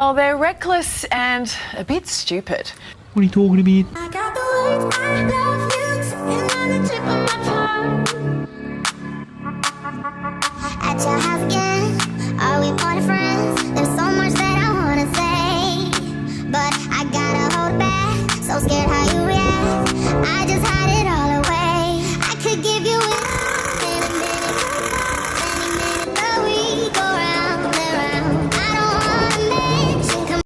Oh, they're reckless and a bit stupid. What are you talking about? I got the words I love you sitting on the tip of my tongue. I tell how to get